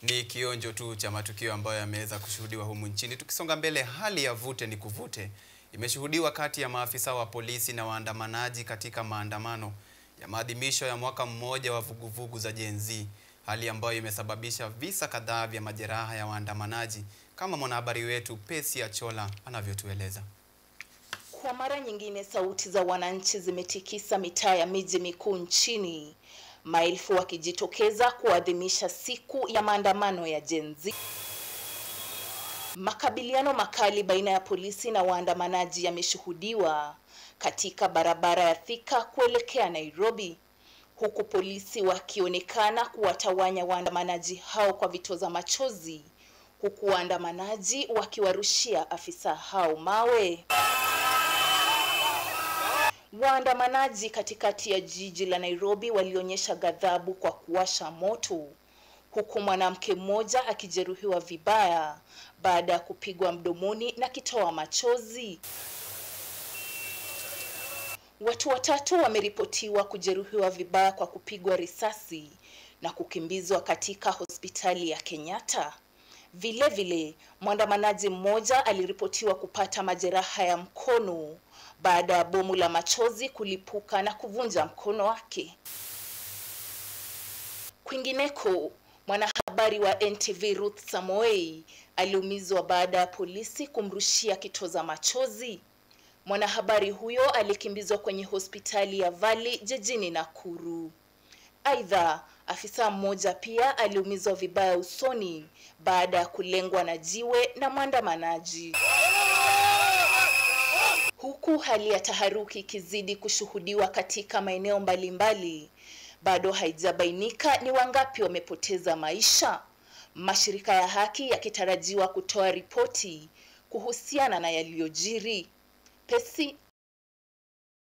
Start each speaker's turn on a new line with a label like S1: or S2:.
S1: Ni kionjo tu cha matukio ambayo yameweza kushuhudiwa humu nchini. Tukisonga mbele, hali ya vute ni kuvute imeshuhudiwa kati ya maafisa wa polisi na waandamanaji katika maandamano ya maadhimisho ya mwaka mmoja wa vuguvugu za Gen Z, hali ambayo imesababisha visa kadhaa vya majeraha ya waandamanaji, kama mwanahabari wetu Pesi Achola anavyotueleza.
S2: Kwa mara nyingine sauti za wananchi zimetikisa mitaa ya miji mikuu nchini, maelfu wakijitokeza kuadhimisha siku ya maandamano ya Gen Z. Makabiliano makali baina ya polisi na waandamanaji yameshuhudiwa katika barabara ya Thika kuelekea Nairobi, huku polisi wakionekana kuwatawanya waandamanaji hao kwa vitoza machozi, huku waandamanaji wakiwarushia afisa hao mawe. Waandamanaji katikati ya jiji la Nairobi walionyesha ghadhabu kwa kuwasha moto, huku mwanamke mmoja akijeruhiwa vibaya baada ya kupigwa mdomoni na kitoa machozi. Watu watatu wameripotiwa kujeruhiwa vibaya kwa kupigwa risasi na kukimbizwa katika hospitali ya Kenyatta. Vile vile, mwandamanaji mmoja aliripotiwa kupata majeraha ya mkono baada ya bomu la machozi kulipuka na kuvunja mkono wake. Kwingineko, mwanahabari wa NTV Ruth Samoei aliumizwa baada ya polisi kumrushia kitoza machozi. Mwanahabari huyo alikimbizwa kwenye hospitali ya Valley jijini Nakuru. Aidha, afisa mmoja pia aliumizwa vibaya usoni baada ya kulengwa na jiwe na mwandamanaji. Huku hali ya taharuki ikizidi kushuhudiwa katika maeneo mbalimbali, bado haijabainika ni wangapi wamepoteza maisha, mashirika ya haki yakitarajiwa kutoa ripoti kuhusiana na yaliyojiri. Pesi